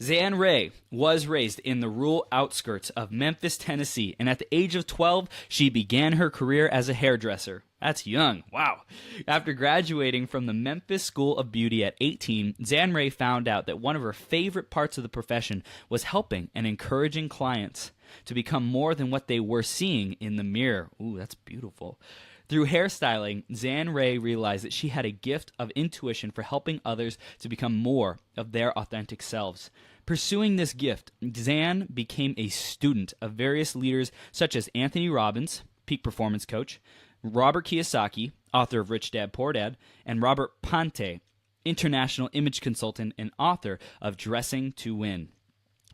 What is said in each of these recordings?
Zan Ray was raised in the rural outskirts of Memphis, Tennessee, and at the age of 12, she began her career as a hairdresser. That's young. Wow. After graduating from the Memphis School of Beauty at 18, Zan Ray found out that one of her favorite parts of the profession was helping and encouraging clients to become more than what they were seeing in the mirror. Ooh, that's beautiful. Through hairstyling, Zan Ray realized that she had a gift of intuition for helping others to become more of their authentic selves. Pursuing this gift, Zan became a student of various leaders such as Anthony Robbins, peak performance coach, Robert Kiyosaki, author of Rich Dad Poor Dad, and Robert Panté, international image consultant and author of Dressing to Win.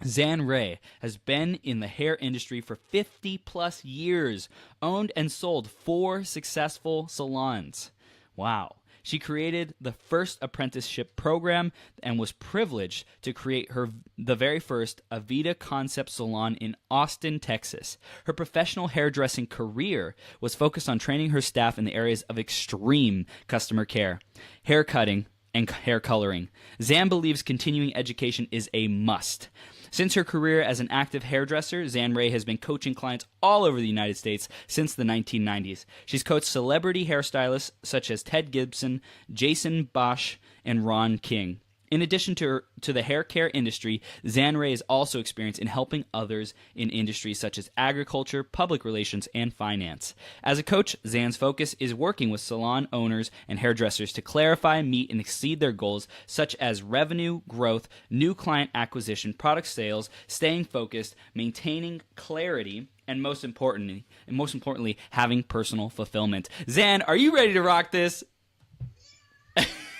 Zan Ray has been in the hair industry for 50 plus years, owned and sold 4 successful salons. Wow. She created the first apprenticeship program and was privileged to create the very first Aveda Concept Salon in Austin, Texas. Her professional hairdressing career was focused on training her staff in the areas of extreme customer care, hair cutting, and hair coloring. Zan believes continuing education is a must. Since her career as an active hairdresser, Zan Ray has been coaching clients all over the United States since the 1990s. She's coached celebrity hairstylists such as Ted Gibson, Jason Bosch, and Ron King. In addition to the hair care industry, Zan Ray is also experienced in helping others in industries such as agriculture, public relations, and finance. As a coach, Zan's focus is working with salon owners and hairdressers to clarify, meet, and exceed their goals such as revenue growth, new client acquisition, product sales, staying focused, maintaining clarity, and most importantly, having personal fulfillment. Zan, are you ready to rock this?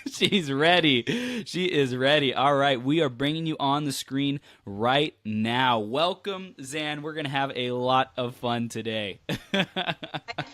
She's ready. She is ready. All right, we are bringing you on the screen right now. Welcome, Zan. We're going to have a lot of fun today. Thank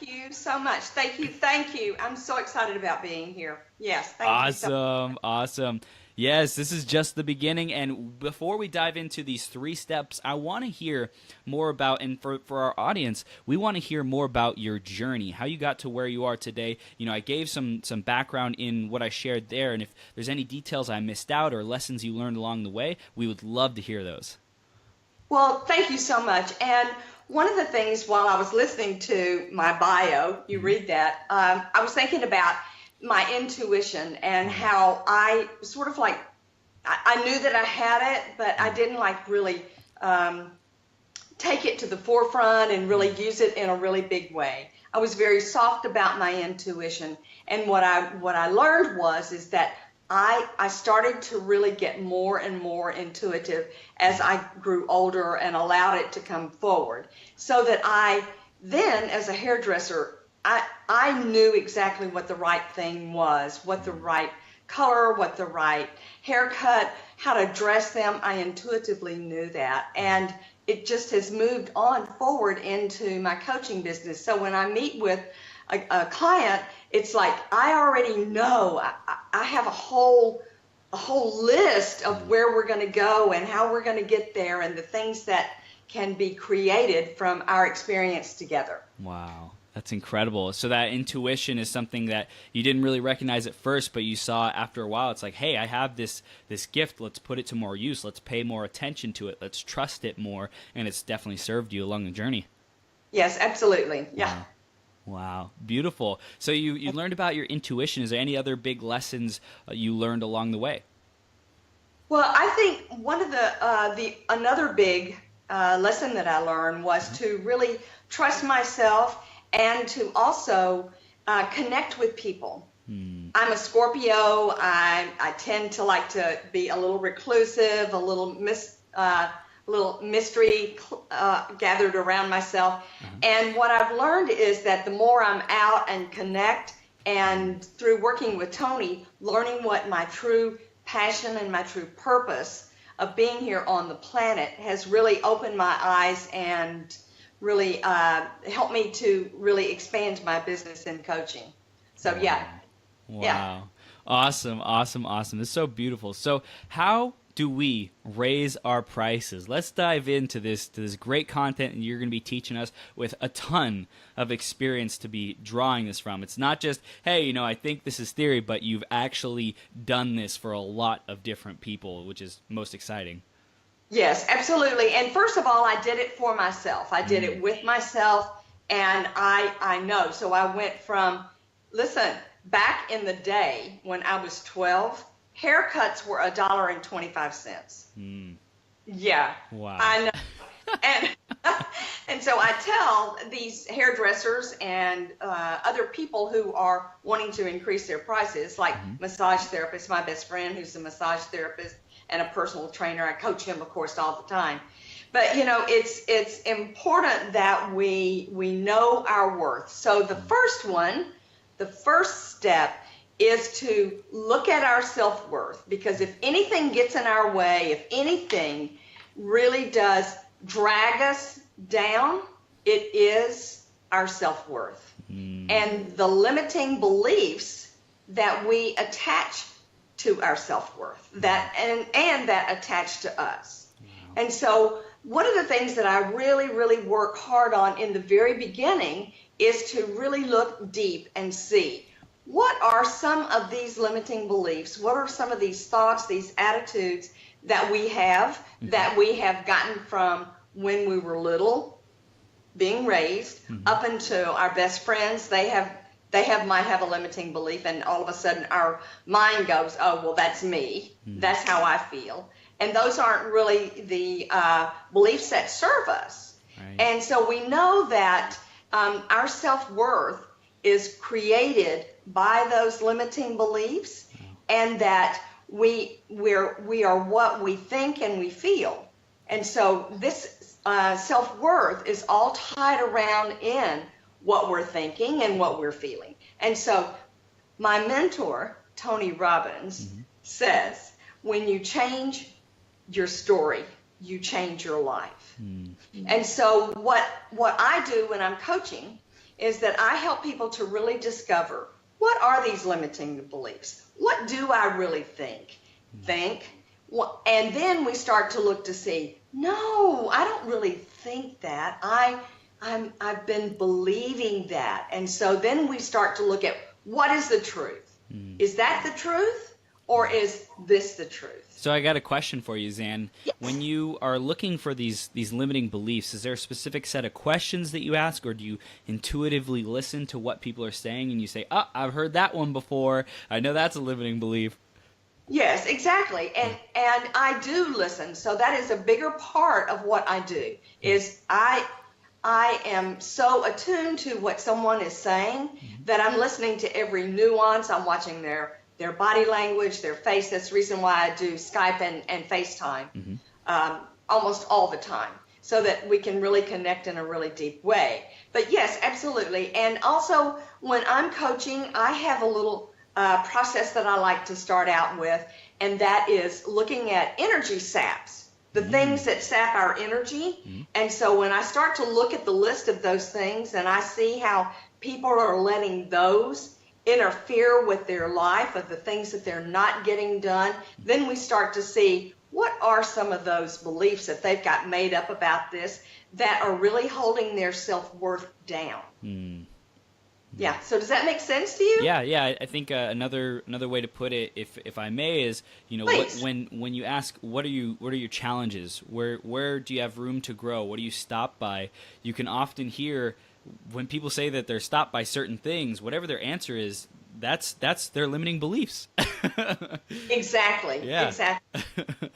you so much. Thank you. Thank you. I'm so excited about being here. Yes. Thank you. Awesome. Awesome. Yes, this is just the beginning, and before we dive into these 3 steps, I want to hear more about, and for our audience, we want to hear more about your journey, how you got to where you are today. You know, I gave some background in what I shared there, and if there's any details I missed out or lessons you learned along the way, we would love to hear those. Well, thank you so much. And one of the things while I was listening to my bio, you read that, I was thinking about my intuition and how I sort of like, I knew that I had it, but I didn't like really take it to the forefront and really use it in a really big way. I was very soft about my intuition. And what I learned is that I started to really get more and more intuitive as I grew older and allowed it to come forward. So that I then, as a hairdresser, I knew exactly what the right thing was, what the right color, what the right haircut, how to dress them. I intuitively knew that. And it just has moved on forward into my coaching business. So when I meet with a client, it's like I already know. I have a whole list of where we're going to go and how we're going to get there and the things that can be created from our experience together. Wow. That's incredible. So that intuition is something that you didn't really recognize at first, but you saw after a while. It's like, hey, I have this gift. Let's put it to more use. Let's pay more attention to it. Let's trust it more. And it's definitely served you along the journey. Yes, absolutely. Yeah. Wow. Beautiful. So you learned about your intuition. Is there any other big lessons you learned along the way? Well, I think one of another big lesson that I learned was to really trust myself and to also connect with people. I'm a Scorpio. I tend to like to be a little reclusive, a little mystery gathered around myself. And what I've learned is that the more I'm out and connect, and through working with Tony, learning what my true passion and my true purpose of being here on the planet has really opened my eyes and really helped me to really expand my business in coaching. So yeah. Wow. Yeah. Awesome. It's so beautiful. So how do we raise our prices? Let's dive into this great content, and you're going to be teaching us with a ton of experience to be drawing this from. It's not just, hey, I think this is theory, but you've actually done this for a lot of different people, which is most exciting. Yes, absolutely. And first of all, I did it for myself. I did it with myself, and I know. So I went from, listen, back in the day when I was 12, haircuts were $1.25. Yeah. Wow. I know. And and so I tell these hairdressers and other people who are wanting to increase their prices, like massage therapists, my best friend who's a massage therapist and a personal trainer. I coach him, of course, all the time. But, you know, it's important that we know our worth. So the first step is to look at our self-worth, because if anything gets in our way, if anything really does drag us down, it is our self-worth and the limiting beliefs that we attach to our self-worth, that and that attach to us. And so one of the things that I really work hard on in the very beginning is to really look deep and see, what are some of these limiting beliefs? What are some of these thoughts, these attitudes that we have gotten from when we were little, being raised, up into our best friends? They might have a limiting belief, and all of a sudden our mind goes, oh, well, that's me. That's how I feel. And those aren't really the beliefs that serve us. Right. And so we know that our self-worth is created by those limiting beliefs, and that we are what we think and we feel. And so this self-worth is all tied around in what we're thinking and what we're feeling. And so my mentor, Tony Robbins, says, when you change your story, you change your life. And so what I do when I'm coaching is that I help people to really discover, what are these limiting beliefs? What do I really think? And then we start to look to see, no, I don't really think that. I've been believing that. And so then we start to look at, what is the truth? Is that the truth, or is this the truth? So I got a question for you, Zan. Yes. When you are looking for these limiting beliefs, is there a specific set of questions that you ask, or do you intuitively listen to what people are saying and you say, oh, I've heard that one before. I know that's a limiting belief. Yes, exactly. And I do listen. So that is a bigger part of what I do, is I am so attuned to what someone is saying that I'm listening to every nuance. I'm watching their body language, their face. That's the reason why I do Skype and FaceTime almost all the time, so that we can really connect in a really deep way. But yes, absolutely. And also when I'm coaching, I have a little process that I like to start out with, and that is looking at energy saps, the things that sap our energy. And so when I start to look at the list of those things and I see how people are letting those interfere with their life, of the things that they're not getting done, then we start to see, what are some of those beliefs that they've got made up about this that are really holding their self-worth down. Yeah. So does that make sense to you? Yeah. I think another way to put it, if I may, is, you know, when you ask what are your challenges, where do you have room to grow, what do you stop by, you can often hear when people say that they're stopped by certain things, whatever their answer is, that's their limiting beliefs. Exactly. Yeah. Exactly.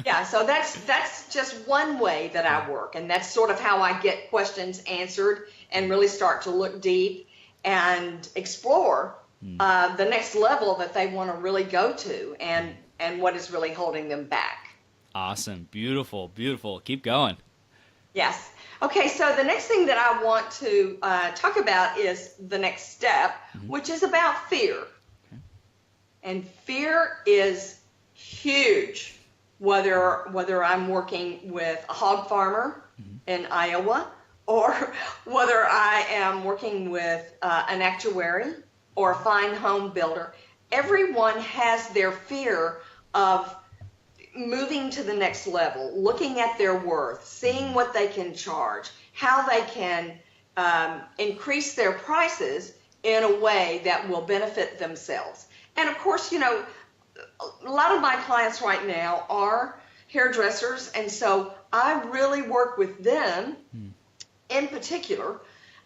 Yeah. So that's just one way that I work, and that's sort of how I get questions answered and really start to look deep and explore the next level that they want to really go to, and what is really holding them back. Awesome. Beautiful. Keep going. Yes. Okay, so the next thing that I want to talk about is the next step, which is about fear. Okay. And fear is huge, whether I'm working with a hog farmer in Iowa, or whether I am working with an actuary or a fine home builder. Everyone has their fear of moving to the next level, looking at their worth, seeing what they can charge, how they can increase their prices in a way that will benefit themselves. And of course, you know, a lot of my clients right now are hairdressers, and so I really work with them in particular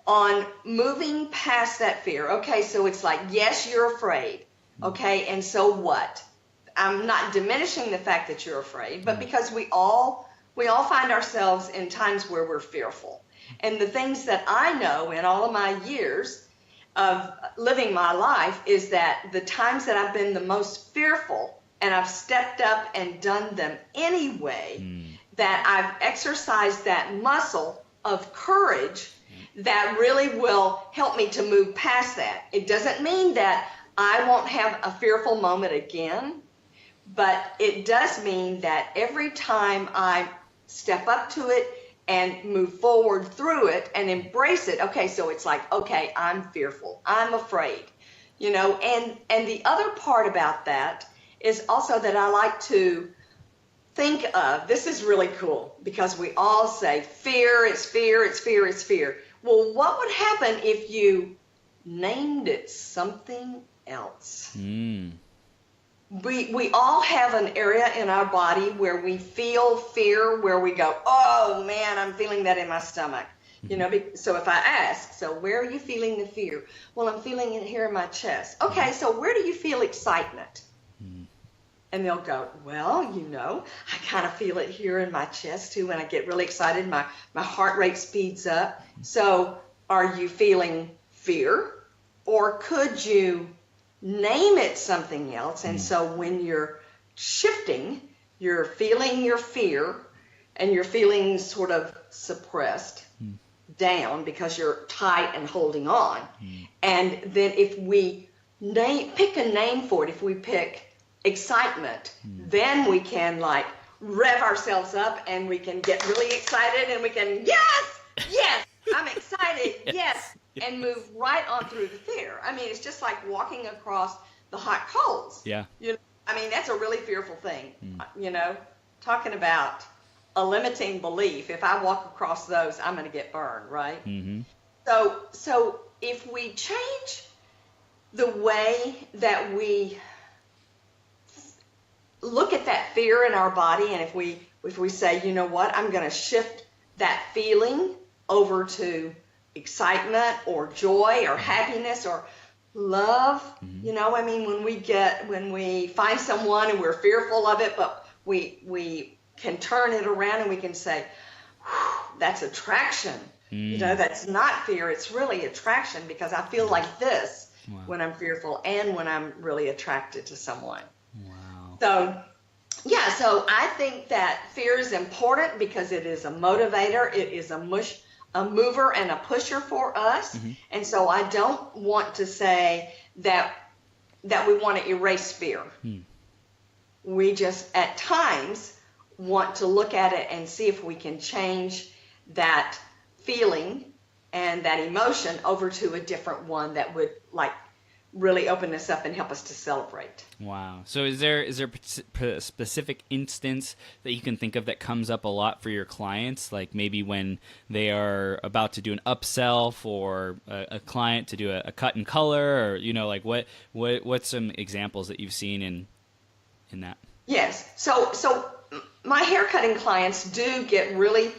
on moving past that fear. Okay, so it's like, yes, you're afraid. Okay, and so what? I'm not diminishing the fact that you're afraid, but because we all find ourselves in times where we're fearful. And the things that I know in all of my years of living my life is that the times that I've been the most fearful and I've stepped up and done them anyway, that I've exercised that muscle of courage that really will help me to move past that. It doesn't mean that I won't have a fearful moment again, but it does mean that every time I step up to it and move forward through it and embrace it, okay, so it's like, okay, I'm fearful, I'm afraid, you know, and the other part about that is also that I like to think of, this is really cool, because we all say fear, it's fear, it's fear, it's fear. Well, what would happen if you named it something else? We all have an area in our body where we feel fear, where we go, oh man, I'm feeling that in my stomach. You know, so if I ask, so where are you feeling the fear? Well, I'm feeling it here in my chest. Okay, so where do you feel excitement? And they'll go, well, you know, I kind of feel it here in my chest too. When I get really excited, my heart rate speeds up. So are you feeling fear? Or could you name it something else? And so when you're shifting, you're feeling your fear and you're feeling sort of suppressed down because you're tight and holding on. And then if we pick a name for it, if we pick excitement, then we can like rev ourselves up and we can get really excited and we can, yes, I'm excited, yes, and move right on through the fear. I mean, it's just like walking across the hot coals. Yeah. You know, I mean, that's a really fearful thing. You know, talking about a limiting belief. If I walk across those, I'm going to get burned, right? So if we change the way that we look at that fear in our body, and if we say, you know what, I'm going to shift that feeling over to excitement or joy or happiness or love. You know, I mean, when we find someone and we're fearful of it, but we can turn it around and we can say, that's attraction. You know, that's not fear, it's really attraction, because I feel like this when I'm fearful and when I'm really attracted to someone. So, yeah, so I think that fear is important because it is a motivator, it is a mover and a pusher for us. And so I don't want to say that we want to erase fear. We just at times want to look at it and see if we can change that feeling and that emotion over to a different one that would like really open us up and help us to celebrate. Wow. So is there a specific instance that you can think of that comes up a lot for your clients? Like maybe when they are about to do an upsell for a client to do a cut and color, or, you know, like what's some examples that you've seen in that? Yes. So my haircutting clients do get really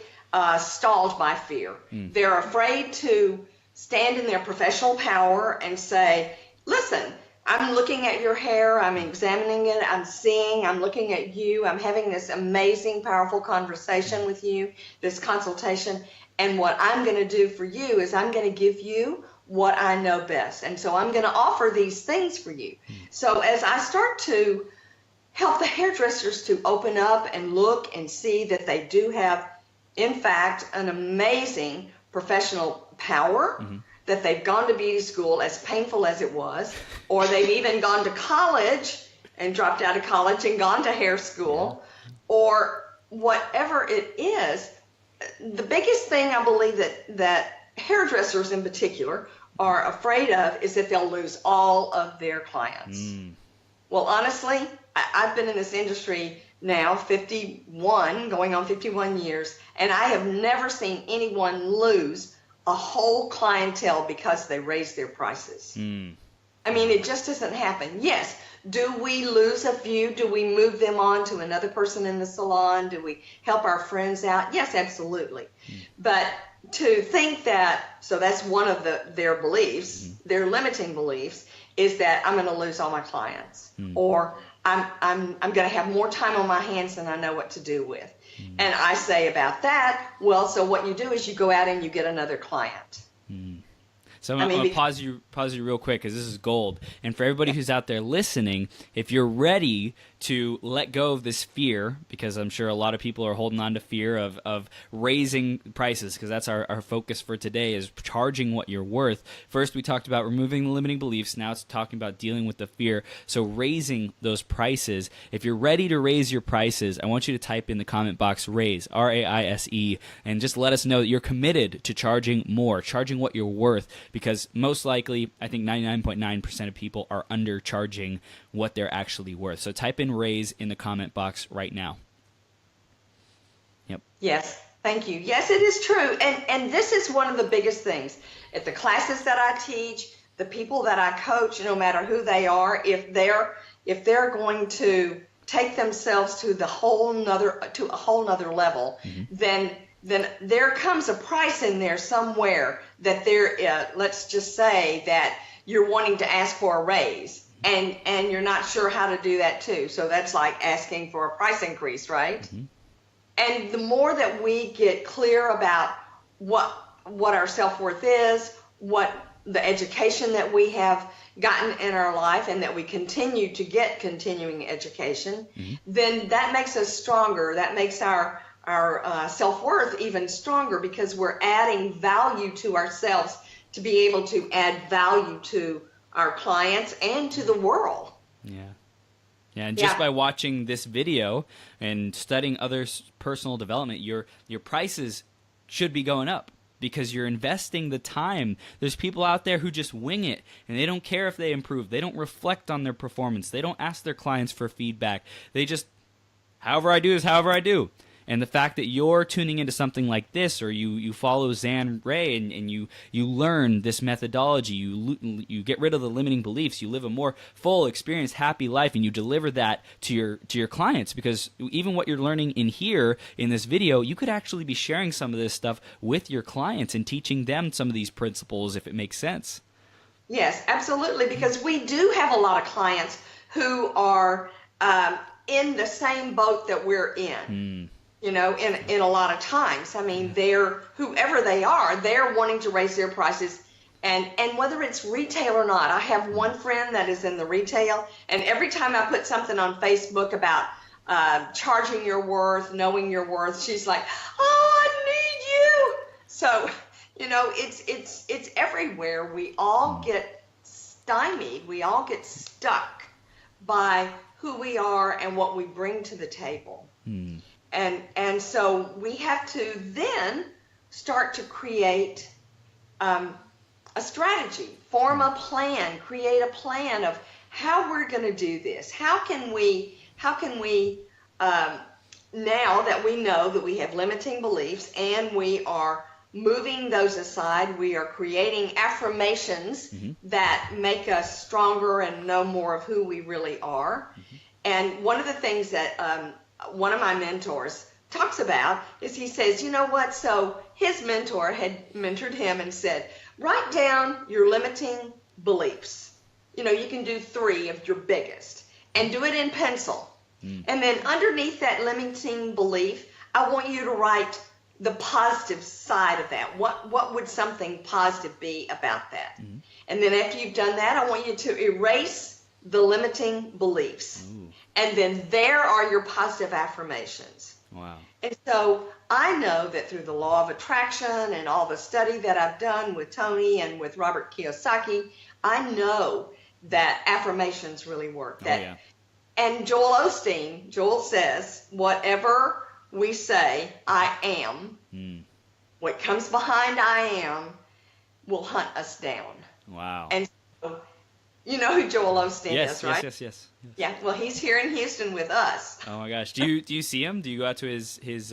stalled by fear. They're afraid to stand in their professional power and say, listen, I'm looking at your hair, I'm examining it, I'm looking at you, I'm having this amazing, powerful conversation with you, this consultation, and what I'm going to do for you is I'm going to give you what I know best. And so I'm going to offer these things for you. So as I start to help the hairdressers to open up and look and see that they do have, in fact, an amazing professional power, that they've gone to beauty school, as painful as it was, or they've even gone to college and dropped out of college and gone to hair school, or whatever it is. The biggest thing I believe that hairdressers in particular are afraid of is that they'll lose all of their clients. Well, honestly, I've been in this industry now 51, going on 51 years, and I have never seen anyone lose a whole clientele because they raise their prices. I mean, it just doesn't happen. Yes, Do we lose a few? Do we move them on to another person in the salon? Do we help our friends out? Yes, absolutely. But to think that, so that's one of their beliefs, their limiting beliefs, is that I'm going to lose all my clients, or I'm going to have more time on my hands than I know what to do with. And I say about that, well, so what you do is you go out and you get another client. So I'm going to pause you real quick, because this is gold. And for everybody who's out there listening, if you're ready to let go of this fear, because I'm sure a lot of people are holding on to fear of raising prices, because that's our focus for today, is charging what you're worth. First, we talked about removing the limiting beliefs. Now it's talking about dealing with the fear. So raising those prices. If you're ready to raise your prices, I want you to type in the comment box RAISE, R-A-I-S-E, and just let us know that you're committed to charging more, charging what you're worth, because most likely, I think 99.9% of people are undercharging what they're actually worth. So type in RAISE in the comment box right now. Yep. Yes, thank you. Yes, it is true. And this is one of the biggest things. At the classes that I teach, the people that I coach, no matter who they are, if they're going to take themselves to a whole nother level, then there comes a price in there somewhere that let's just say that you're wanting to ask for a raise, and you're not sure how to do that too. So that's like asking for a price increase, right? And the more that we get clear about what our self-worth is, what the education that we have gotten in our life, and that we continue to get continuing education, then that makes us stronger. That makes our self-worth even stronger, because we're adding value to ourselves to be able to add value to our clients and to the world. Yeah, and just by watching this video and studying others' personal development, your prices should be going up, because you're investing the time. There's people out there who just wing it, and they don't care if they improve. They don't reflect on their performance. They don't ask their clients for feedback. They just, however I do is however I do. And the fact that you're tuning into something like this, or you follow Zan Ray and you learn this methodology, you get rid of the limiting beliefs, you live a more full, experienced, happy life, and you deliver that to your clients. Because even what you're learning in here in this video, you could actually be sharing some of this stuff with your clients and teaching them some of these principles, if it makes sense. Yes, absolutely. Because we do have a lot of clients who are in the same boat that we're in. You know, in a lot of times. I mean, whoever they are, they're wanting to raise their prices. And whether it's retail or not, I have one friend that is in the retail, and every time I put something on Facebook about charging your worth, knowing your worth, she's like, oh, I need you. So, you know, it's everywhere. We all get stymied. We all get stuck by who we are and what we bring to the table. And so we have to then start to create a strategy, form a plan, create a plan of how we're going to do this. How can we now that we know that we have limiting beliefs and we are moving those aside, we are creating affirmations that make us stronger and know more of who we really are. And one of the things that one of my mentors talks about is, he says, you know what, so his mentor had mentored him and said, write down your limiting beliefs. You know, you can do 3 of your biggest, and do it in pencil. And then underneath that limiting belief, I want you to write the positive side of that. What would something positive be about that? And then after you've done that, I want you to erase the limiting beliefs. And then there are your positive affirmations. Wow. And so I know that through the law of attraction and all the study that I've done with Tony and with Robert Kiyosaki, I know that affirmations really work. And Joel says, whatever we say, I am, what comes behind I am will hunt us down. Wow. And so, you know who Joel Osteen is, right? Yes. Yeah, well, he's here in Houston with us. Oh my gosh, do you see him? Do you go out to his?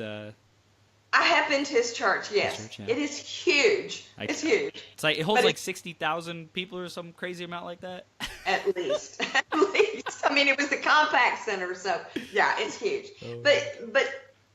I have been to his church. Yes, church, yeah. It is huge. It's huge. It's like it holds like 60,000 people or some crazy amount like that. At least, at least. I mean, it was the compact center, so yeah, it's huge. Oh. But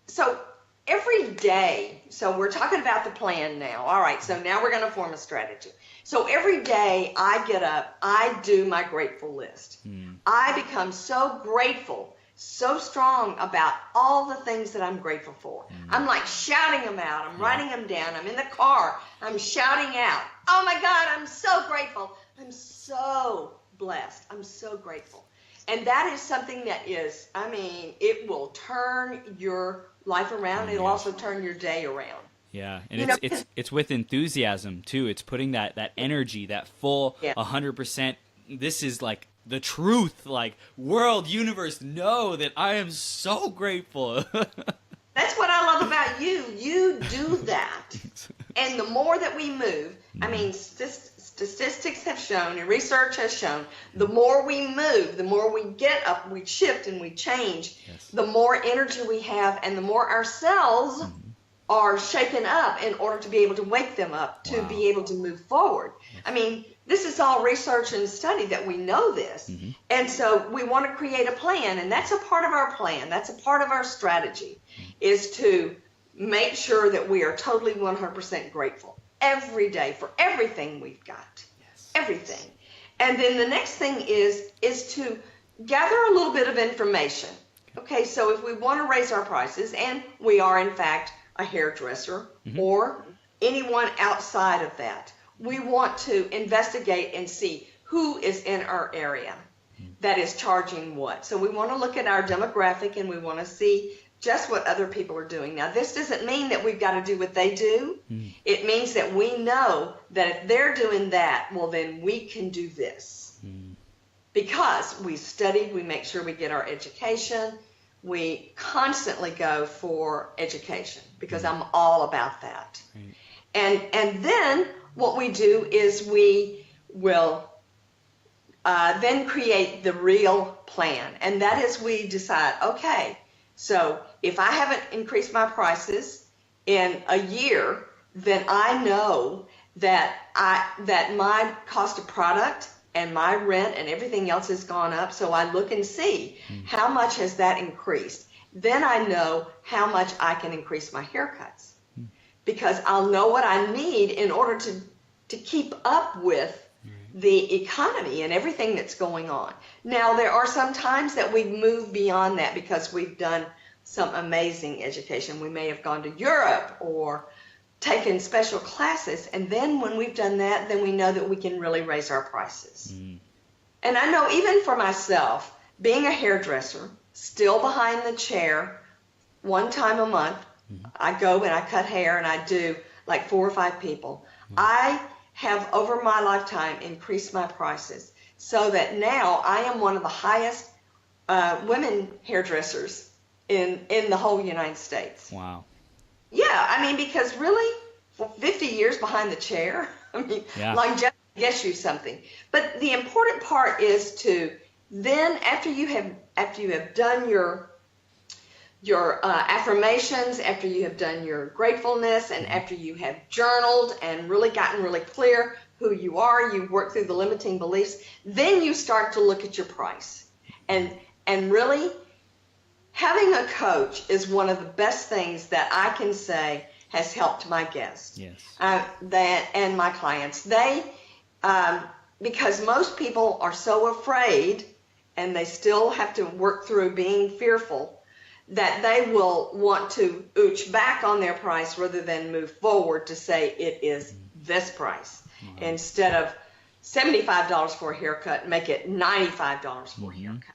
so every day, so we're talking about the plan now. All right, so now we're going to form a strategy. So every day I get up, I do my grateful list. I become so grateful, so strong about all the things that I'm grateful for. I'm like shouting them out. I'm writing them down. I'm in the car. I'm shouting out, oh my God, I'm so grateful. I'm so blessed. I'm so grateful. And that is something that is, I mean, it will turn your life around. It'll also turn your day around. Yeah, and it's with enthusiasm too. It's putting that energy, that full 100%. This is like the truth, like world, universe, know that I am so grateful. That's what I love about you. You do that. And the more that we move, I mean, statistics have shown and research has shown, the more we move, the more we get up, we shift and we change, the more energy we have and the more our cells are shaken up in order to be able to wake them up, to be able to move forward. I mean, this is all research and study that we know this. And so we want to create a plan, and that's a part of our plan. That's a part of our strategy, is to make sure that we are totally 100% grateful every day for everything we've got, everything. And then the next thing is to gather a little bit of information. Okay, so if we want to raise our prices, and we are in fact a hairdresser or anyone outside of that, we want to investigate and see who is in our area that is charging what. So we want to look at our demographic and we want to see just what other people are doing. Now, this doesn't mean that we've got to do what they do. It means that we know that if they're doing that, well, then we can do this. Because we studied, we make sure we get our education. We constantly go for education because I'm all about that. And then what we do is we will then create the real plan. And that is we decide, okay, so if I haven't increased my prices in a year, then I know that my cost of product and my rent and everything else has gone up. So I look and see how much has that increased. Then I know how much I can increase my haircuts because I'll know what I need in order to keep up with the economy and everything that's going on. Now, there are some times that we move beyond that because we've done some amazing education. We may have gone to Europe or taken special classes, and then when we've done that, then we know that we can really raise our prices. And I know even for myself, being a hairdresser, still behind the chair, one time a month, I go and I cut hair and I do like 4 or 5 people. I have over my lifetime increased my prices so that now I am one of the highest women hairdressers in the whole United States. Wow. Yeah, I mean, because really, for 50 years behind the chair, I mean, longevity gets you something. But the important part is to then, after you have done your affirmations, after you have done your gratefulness, and after you have journaled and really gotten really clear who you are, you've worked through the limiting beliefs, then you start to look at your price. And really, having a coach is one of the best things that I can say has helped my guests and my clients. They, because most people are so afraid and they still have to work through being fearful, that they will want to ooch back on their price rather than move forward to say it is this price. Instead of $75 for a haircut, make it $95 for a haircut.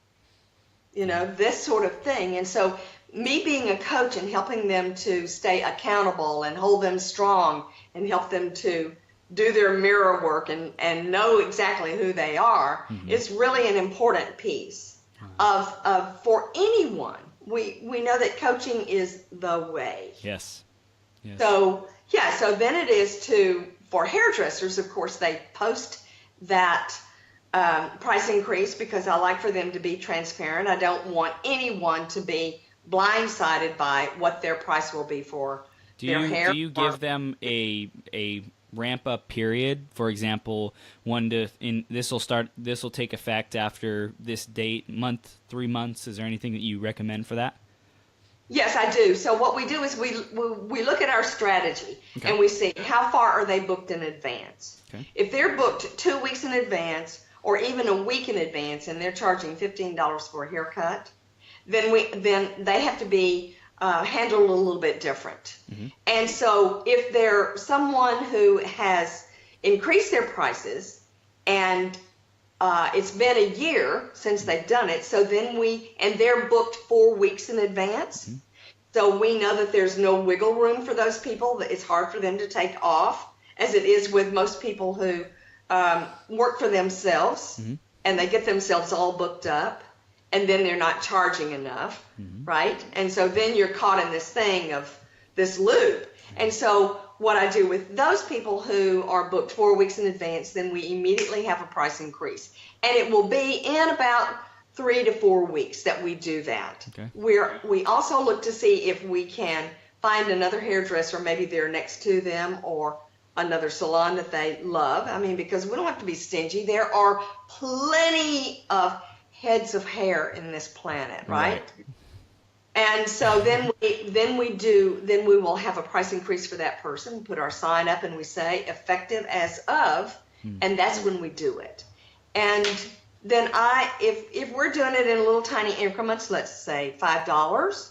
You know, this sort of thing. And so me being a coach and helping them to stay accountable and hold them strong and help them to do their mirror work and know exactly who they are is really an important piece of for anyone. We know that coaching is the way. Yes. So then it is for hairdressers, of course, they post that price increase because I like for them to be transparent. I don't want anyone to be blindsided by what their price will be for their hair. Do you give them a ramp up period? For example, this will take effect after this date, month, 3 months. Is there anything that you recommend for that? Yes, I do. So what we do is we look at our strategy, Okay. and we see how far are they booked in advance. Okay. If they're booked 2 weeks in advance or even a week in advance and they're charging $15 for a haircut, then they have to be handled a little bit different. Mm-hmm. And so if they're someone who has increased their prices and it's been a year since they've done it, so then they're booked 4 weeks in advance. Mm-hmm. So we know that there's no wiggle room for those people, that it's hard for them to take off, as it is with most people who work for themselves, mm-hmm. and they get themselves all booked up, and then they're not charging enough, mm-hmm. right? And so then you're caught in this thing of this loop. And so what I do with those people who are booked 4 weeks in advance, then we immediately have a price increase. And it will be in about 3 to 4 weeks that we do that. Okay. We also look to see if we can find another hairdresser, maybe they're next to them, or another salon that they love. I mean, because we don't have to be stingy. There are plenty of heads of hair in this planet, right? And so then we will have a price increase for that person, put our sign up, and we say effective as of, and that's when we do it. And then if we're doing it in little tiny increments, let's say $5,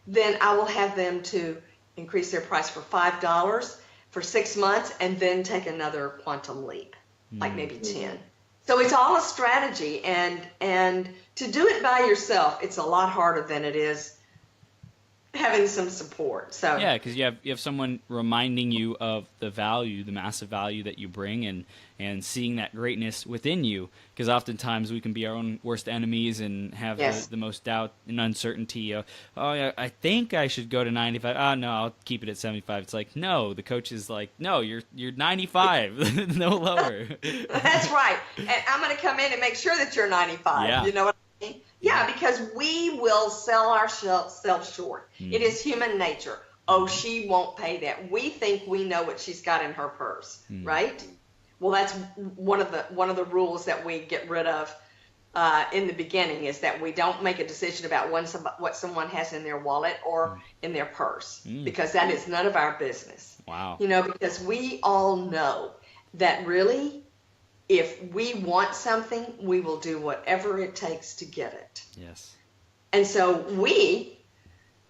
then I will have them to increase their price for $5 for 6 months, and then take another quantum leap, like maybe 10. So it's all a strategy, and to do it by yourself, it's a lot harder than it is having some support. So yeah, because you have someone reminding you of the value, the massive value that you bring, and seeing that greatness within you. Because oftentimes we can be our own worst enemies and have the most doubt and uncertainty. Oh yeah, I think I should go to 95. Oh no, I'll keep it at 75. It's like, no, the coach is like, no, you're 95, no lower. That's right. And I'm going to come in and make sure that you're 95. Yeah. You know what I mean? Yeah, because we will sell ourselves short. It is human nature. Oh, she won't pay that. We think we know what she's got in her purse, right? Well, that's one of the rules that we get rid of in the beginning, is that we don't make a decision about what someone has in their wallet or in their purse, because that is none of our business. Wow. You know, because we all know that really, if we want something, we will do whatever it takes to get it. Yes. And so we,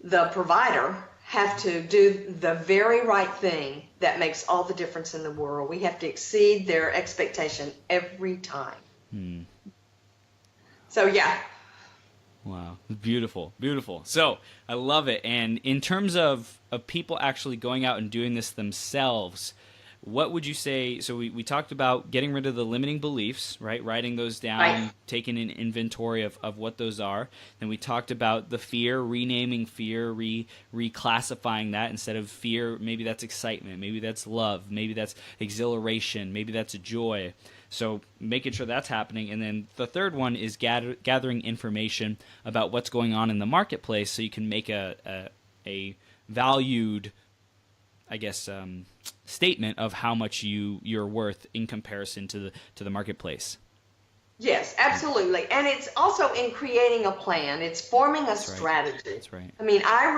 the provider, have to do the very right thing that makes all the difference in the world. We have to exceed their expectation every time. So, yeah. Wow. Beautiful. Beautiful. So I love it. And in terms of people actually going out and doing this themselves, what would you say? So we talked about getting rid of the limiting beliefs, right? Writing those down, right. Taking an inventory of what those are. Then we talked about the fear, renaming fear, reclassifying that. Instead of fear, maybe that's excitement, maybe that's love, maybe that's exhilaration, maybe that's joy. So making sure that's happening. And then the third one is gathering information about what's going on in the marketplace, so you can make a valued, I guess, statement of how much you're worth in comparison to the marketplace. Yes, absolutely. And it's also in creating a plan. It's forming a strategy. That's right. I mean, I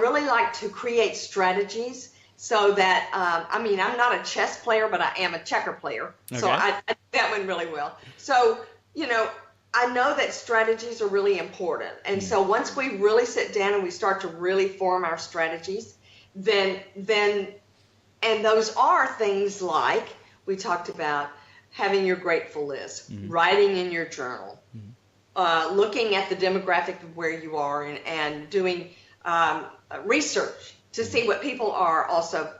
really like to create strategies so that, I'm not a chess player, but I am a checker player. Okay. So I do that one really well. So, I know that strategies are really important. And so once we really sit down and we start to really form our strategies, then and those are things like we talked about, having your grateful list, writing in your journal, looking at the demographic of where you are, and doing research to see what people are also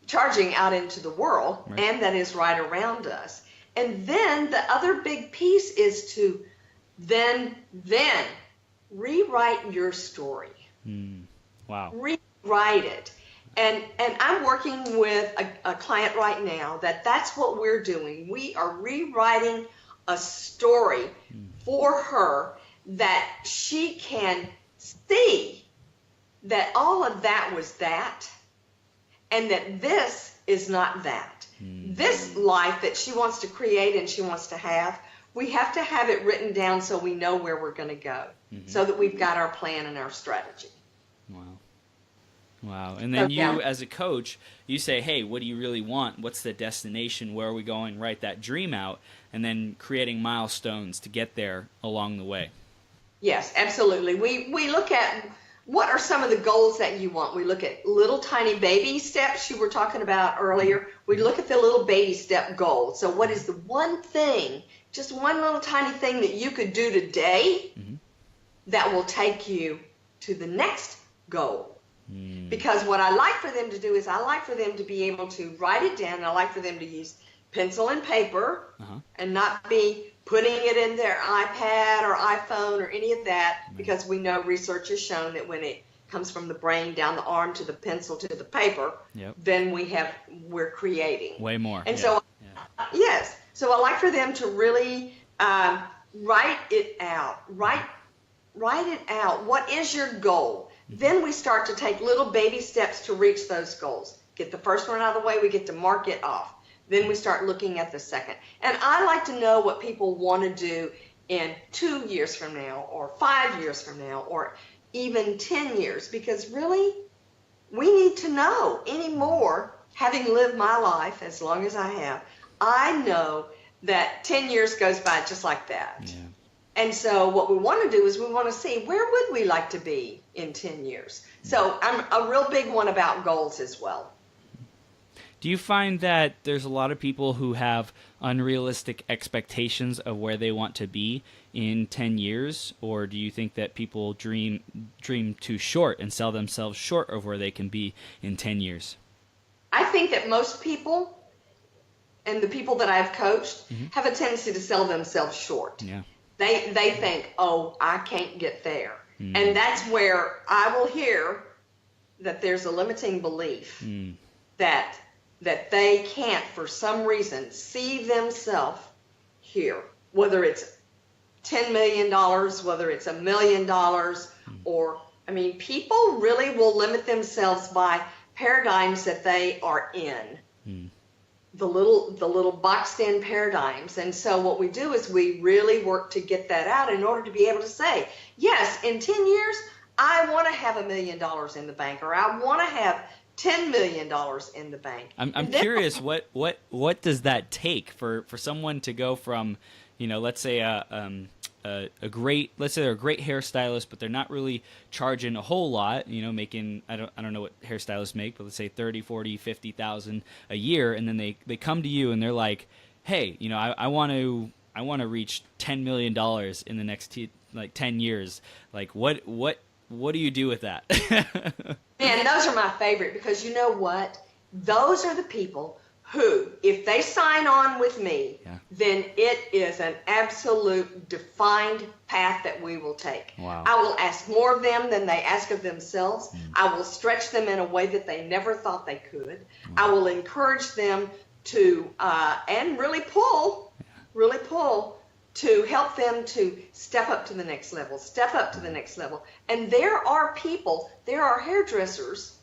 charging out into the world, and that is right around us. And then the other big piece is to then rewrite your story. Wow. Rewrite it. And I'm working with a client right now that's what we're doing. We are rewriting a story for her that she can see that all of that was that, and that this is not that. This life that she wants to create and she wants to have, we have to have it written down so we know where we're going to go, so that we've got our plan and our strategy. Wow. Wow. And then you, as a coach, you say, hey, what do you really want? What's the destination? Where are we going? Write that dream out, and then creating milestones to get there along the way. Yes, absolutely. We look at what are some of the goals that you want. We look at little tiny baby steps you were talking about earlier. We look at the little baby step goals. So what is the one thing, just one little tiny thing that you could do today that will take you to the next goal? Because what I like for them to do is I like for them to be able to write it down. I like for them to use pencil and paper and not be putting it in their iPad or iPhone or any of that, because we know research has shown that when it comes from the brain down the arm to the pencil to the paper, then we're creating way more. And so yes, so I like for them to really write it out. Write it out. What is your goal? Then we start to take little baby steps to reach those goals. Get the first one out of the way, we get to mark it off. Then we start looking at the second. And I like to know what people want to do in 2 years from now, or 5 years from now, or even 10 years, because really, we need to know anymore. Having lived my life as long as I have, I know that 10 years goes by just like that. Yeah. And so what we want to do is we want to see, where would we like to be in 10 years? So I'm a real big one about goals as well. Do you find that there's a lot of people who have unrealistic expectations of where they want to be in 10 years? Or do you think that people dream too short and sell themselves short of where they can be in 10 years? I think that most people, and the people that I've coached, have a tendency to sell themselves short. Yeah. They think, oh, I can't get there. And that's where I will hear that there's a limiting belief that they can't, for some reason, see themselves here. Whether it's $10 million, whether it's $1 million, or, I mean, people really will limit themselves by paradigms that they are in. The little boxed in paradigms. And so what we do is we really work to get that out in order to be able to say, yes, in 10 years, I want to have $1 million in the bank, or I want to have $10 million in the bank. I'm curious, what does that take for someone to go from, let's say a great hairstylist, but they're not really charging a whole lot, making, I don't know what hairstylists make, but let's say 30, 40, 50,000 a year, and then they come to you and they're like, hey, I want to reach $10 million in the next 10 years. Like, what do you do with that? Man, those are my favorite, because you know what? Those are the people who, if they sign on with me, then it is an absolute defined path that we will take. Wow. I will ask more of them than they ask of themselves. I will stretch them in a way that they never thought they could. I will encourage them to, and really pull, to help them to step up to the next level, And there are hairdressers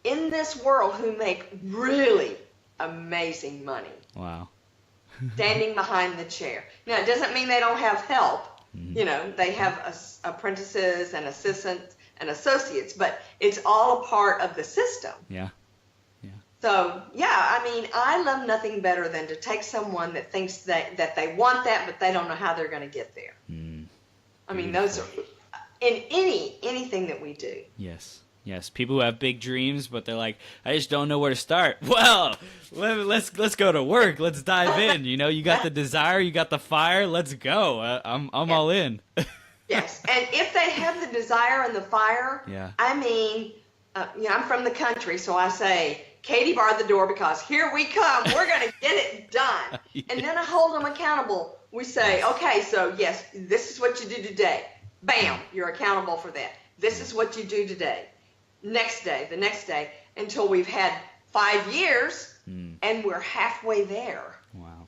in this world who make really amazing money. Wow. Standing behind the chair. Now, it doesn't mean they don't have help. They have apprentices and assistants and associates, but it's all a part of the system. Yeah. So, I love nothing better than to take someone that thinks that they want that, but they don't know how they're going to get there. I mean, those are in anything that we do. Yes, people who have big dreams, but they're like, I just don't know where to start. Well, let's go to work. Let's dive in. You got the desire, you got the fire. Let's go. I'm all in. Yes, and if they have the desire and the fire, I'm from the country, so I say, Katie barred the door, because here we come. We're going to get it done. Yes. And then I hold them accountable. We say, okay, so yes, this is what you do today. Bam, you're accountable for that. This is what you do today. Next day, the next day, until we've had 5 years and we're halfway there. Wow.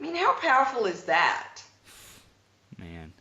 I mean, how powerful is that? Man.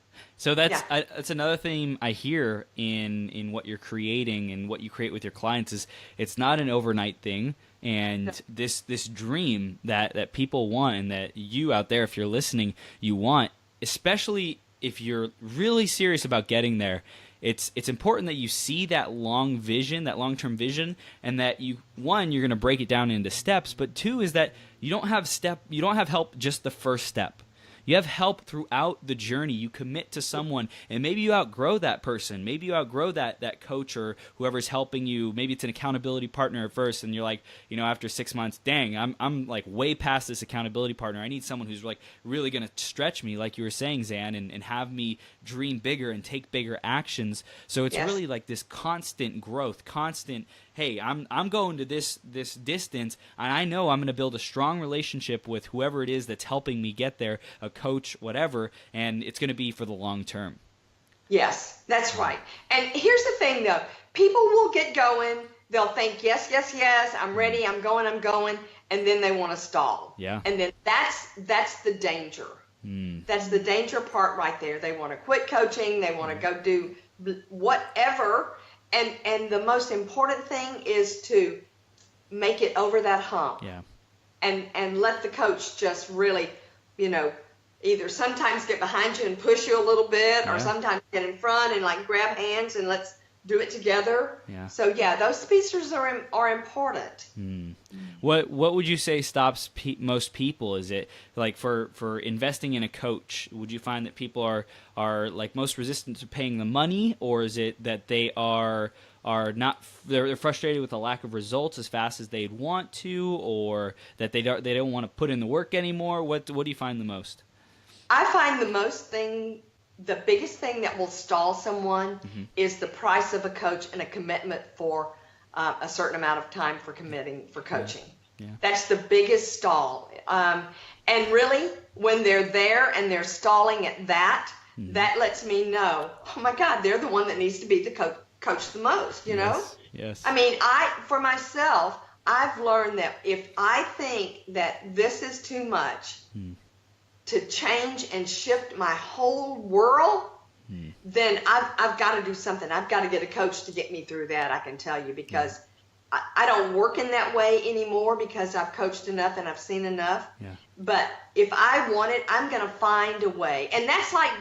So that's another thing I hear in what you're creating and what you create with your clients is it's not an overnight thing. And this dream that people want and that you out there, if you're listening, you want, especially if you're really serious about getting there, it's important that you see that long vision, that long-term vision, and that you're going to break it down into steps, but two is that you don't have help just the first step. You have help throughout the journey. You commit to someone, and maybe you outgrow that person. Maybe you outgrow that coach or whoever's helping you. Maybe it's an accountability partner at first, and you're like, after 6 months, dang, I'm like way past this accountability partner. I need someone who's like really going to stretch me, like you were saying, Zan, and have me dream bigger and take bigger actions. So it's really like this constant growth, constant, hey, I'm going to this distance, and I know I'm going to build a strong relationship with whoever it is that's helping me get there, a coach, whatever, and it's going to be for the long term. Yes, that's right. And here's the thing, though. People will get going. They'll think, yes, I'm ready, I'm going, and then they want to stall. Yeah. And then that's the danger. That's the danger part right there. They want to quit coaching. They want to go do whatever. And the most important thing is to make it over that hump. Yeah. And let the coach just really, either sometimes get behind you and push you a little bit, or sometimes get in front and like grab hands and let's do it together. Yeah. So those pieces are important. What would you say stops most people? Is it like for investing in a coach? Would you find that people are like most resistant to paying the money, or is it that they are not, they're frustrated with the lack of results as fast as they'd want to, or that they don't want to put in the work anymore? What do you find the most? I find the biggest thing that will stall someone is the price of a coach and a commitment for a certain amount of time for coaching. Yeah. That's the biggest stall. And really, when they're there and they're stalling at that, that lets me know, oh my God, they're the one that needs to be the coach the most, you know? Yes. I mean, for myself, I've learned that if I think that this is too much to change and shift my whole world, then I've got to do something. I've got to get a coach to get me through that, I can tell you, because I don't work in that way anymore because I've coached enough and I've seen enough. Yeah. But if I want it, I'm going to find a way. And that's like,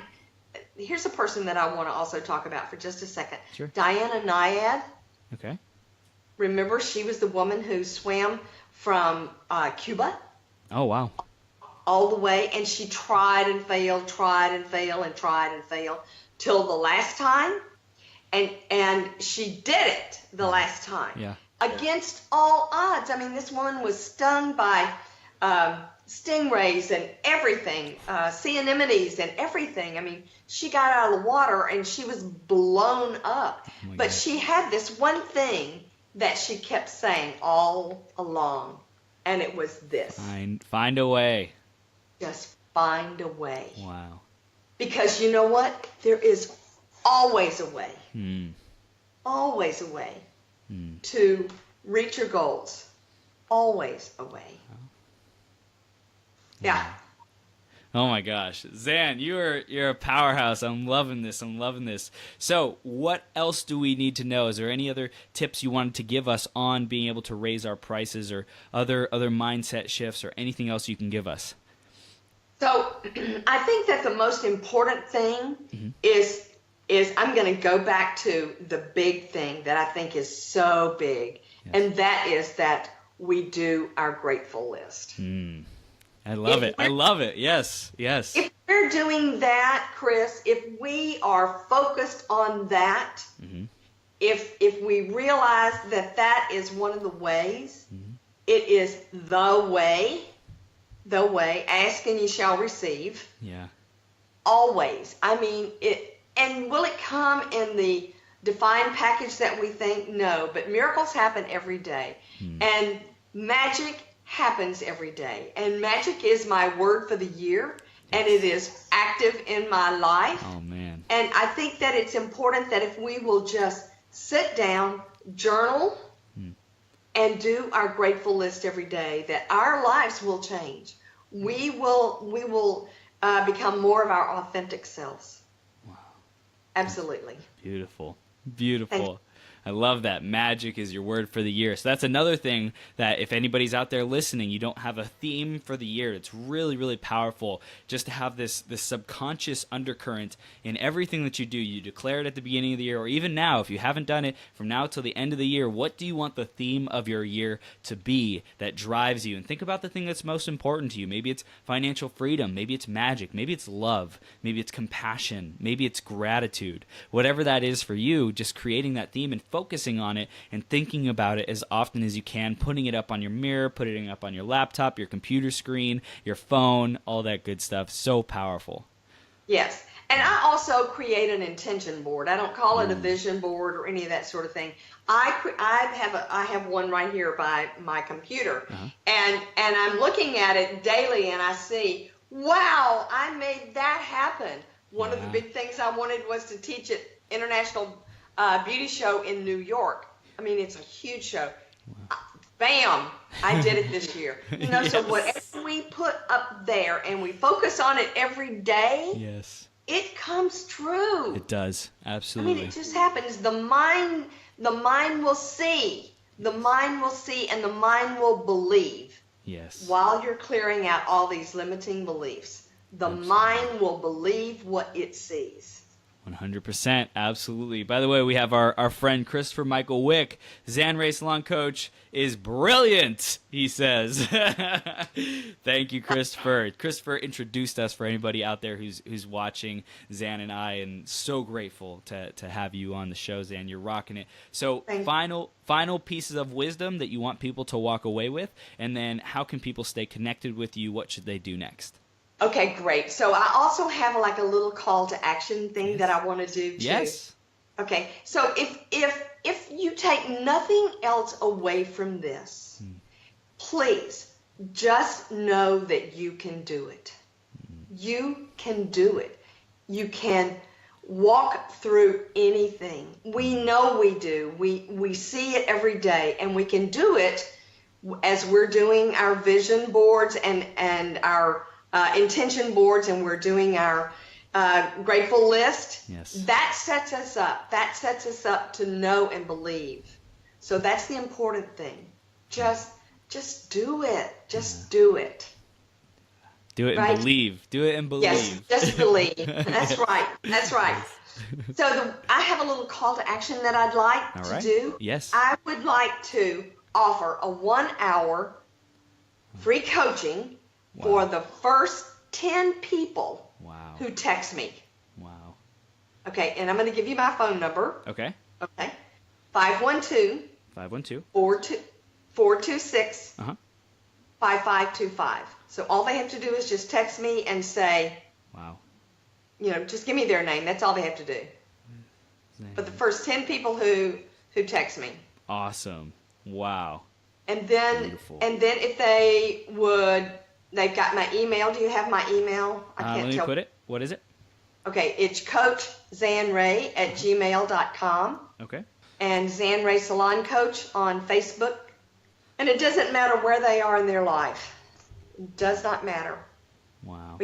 here's a person that I want to also talk about for just a second. Sure. Diana Nyad. Okay. Remember, she was the woman who swam from Cuba. Oh, wow. All the way, and she tried and failed till the last time, and she did it the last time. Yeah. Against all odds. I mean, this woman was stung by stingrays and everything, sea anemones and everything. I mean, she got out of the water and she was blown up. Oh, but she had this one thing that she kept saying all along, and it was this. Find a way. Just find a way. Wow. Because you know what? There is always a way. Always a way to reach your goals. Always a way. Yeah. Oh my gosh. Zan, you're a powerhouse. I'm loving this. So what else do we need to know? Is there any other tips you wanted to give us on being able to raise our prices, or other mindset shifts, or anything else you can give us? So I think that the most important thing is I'm going to go back to the big thing that I think is so big, and that is that we do our grateful list. I love it. Yes. If we're doing that, Chris, if we are focused on that, if we realize that is one of the ways, it is the way, ask and you shall receive. Yeah. Always. I mean, and will it come in the defined package that we think? No, but miracles happen every day. And magic happens every day. And magic is my word for the year, and it is active in my life. Oh, man. And I think that it's important that if we will just sit down, journal, and do our grateful list every day, that our lives will change. We will become more of our authentic selves. Wow. Absolutely. Beautiful. Beautiful. I love that. Magic is your word for the year. So that's another thing that if anybody's out there listening, you don't have a theme for the year. It's really, really powerful just to have this subconscious undercurrent in everything that you do. You declare it at the beginning of the year, or even now, if you haven't done it, from now till the end of the year, what do you want the theme of your year to be that drives you? And think about the thing that's most important to you. Maybe it's financial freedom. Maybe it's magic. Maybe it's love. Maybe it's compassion. Maybe it's gratitude. Whatever that is for you, just creating that theme and focusing on it and thinking about it as often as you can, putting it up on your mirror, putting it up on your laptop, your computer screen, your phone, all that good stuff. So powerful. Yes. And I also create an intention board. I don't call it a vision board or any of that sort of thing. I have one right here by my computer, and I'm looking at it daily, and I see, wow, I made that happen. One of the big things I wanted was to teach at International Beauty Show in New York. I mean, it's a huge show. Wow. Bam! I did it this year. Yes. So whatever we put up there and we focus on it every day, yes, it comes true. It does. Absolutely. I mean, it just happens. The mind will see. The mind will see, and the mind will believe. Yes. While you're clearing out all these limiting beliefs, the mind will believe what it sees. 100%. Absolutely. By the way, we have our friend Christopher Michael Wick. Zan Ray Salon Coach is brilliant, he says. Thank you, Christopher. Christopher introduced us for anybody out there who's watching Zan and I, and so grateful to have you on the show, Zan. You're rocking it. So final pieces of wisdom that you want people to walk away with, and then how can people stay connected with you? What should they do next? Okay, great. So I also have like a little call to action thing that I want to do too. Yes. Okay. So if you take nothing else away from this, please just know that you can do it. You can do it. You can walk through anything. We know we do. We see it every day, and we can do it as we're doing our vision boards and our intention boards, and we're doing our grateful list. Yes. That sets us up. That sets us up to know and believe. So that's the important thing. Just do it. Just do it. Do it and believe. Do it and believe. Yes, just believe. That's right. That's right. So I have a little call to action that I'd like to do. Yes. I would like to offer a 1-hour free coaching for the first 10 people who text me. Wow. Okay, and I'm going to give you my phone number. Okay. Okay. 512 426 5525. So all they have to do is just text me and say, just give me their name. That's all they have to do. But the first 10 people who text me. Awesome. Wow. And then Beautiful. If they would, they've got my email. Do you have my email? I can't let me tell. put it. What is it? Okay, it's coachzanray@gmail.com. Okay. And Zan Ray Salon Coach on Facebook. And it doesn't matter where they are in their life. It does not matter. Wow.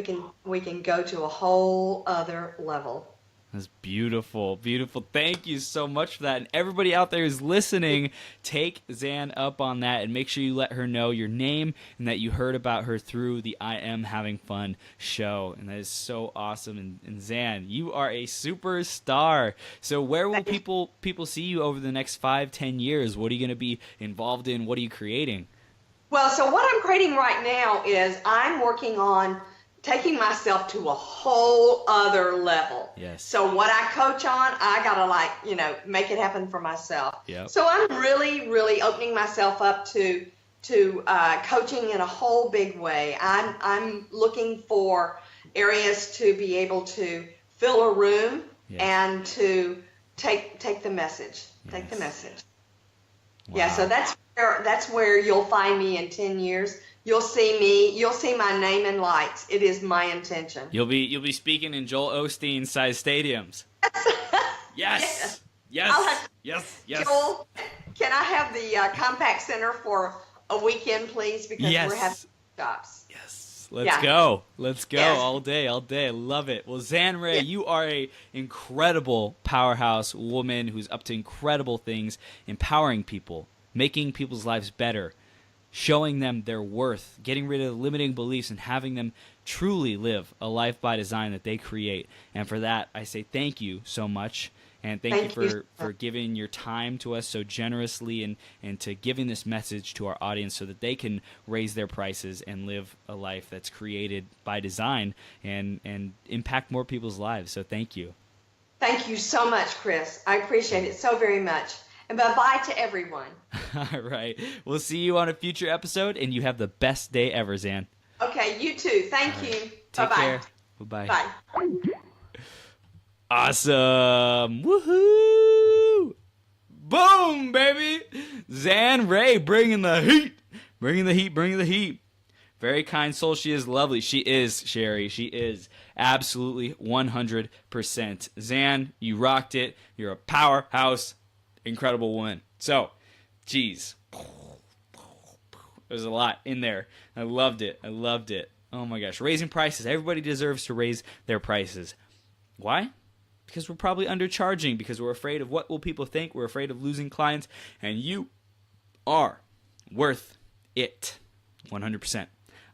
We can go to a whole other level. That's beautiful. Beautiful. Thank you so much for that. And everybody out there who's listening, take Zan up on that and make sure you let her know your name and that you heard about her through the I Am Having Fun show. And that is so awesome. And Zan, you are a superstar. So where will people see you over the next 5-10 years? What are you going to be involved in? What are you creating? Well, so what I'm creating right now is I'm working on taking myself to a whole other level. Yes. So what I coach on, I gotta make it happen for myself. Yep. So I'm really, really opening myself up to coaching in a whole big way. I'm looking for areas to be able to fill a room and to take the message. Yes. Take the message. Wow. Yeah. So that's where you'll find me in 10 years. You'll see me. You'll see my name in lights. It is my intention. You'll be speaking in Joel Osteen sized stadiums. Yes. Yes. Yes. Joel, can I have the Compact Center for a weekend, please? Because we're having shops. Yes. Let's go. Let's go. Yes. All day. I love it. Well, Zan Ray, you are a incredible powerhouse woman who's up to incredible things, empowering people, making people's lives better, showing them their worth, getting rid of limiting beliefs, and having them truly live a life by design that they create. And for that, I say thank you so much. And thank you for giving your time to us so generously, and to giving this message to our audience so that they can raise their prices and live a life that's created by design and impact more people's lives. So thank you. Thank you so much, Chris. I appreciate it so very much. And bye-bye to everyone. All right. We'll see you on a future episode, and you have the best day ever, Zan. Okay, you too. Thank you. Take Bye-bye. care. Bye-bye. Bye. Awesome. Woohoo! Boom, baby. Zan Ray bringing the heat. Bringing the heat, bringing the heat. Very kind soul. She is lovely. She is, Sherry. She is absolutely 100%. Zan, you rocked it. You're a powerhouse, incredible woman. So, geez. There's a lot in there. I loved it. I loved it. Oh my gosh. Raising prices. Everybody deserves to raise their prices. Why? Because we're probably undercharging, because we're afraid of what will people think. We're afraid of losing clients. And you are worth it. 100%.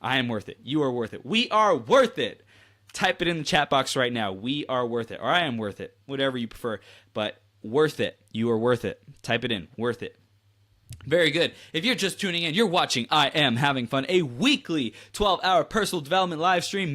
I am worth it. You are worth it. We are worth it. Type it in the chat box right now. We are worth it. Or I am worth it. Whatever you prefer. But worth it. You are worth it. Type it in. Worth it. Very good. If you're just tuning in, you're watching I Am Having Fun, a weekly 12-hour personal development live stream.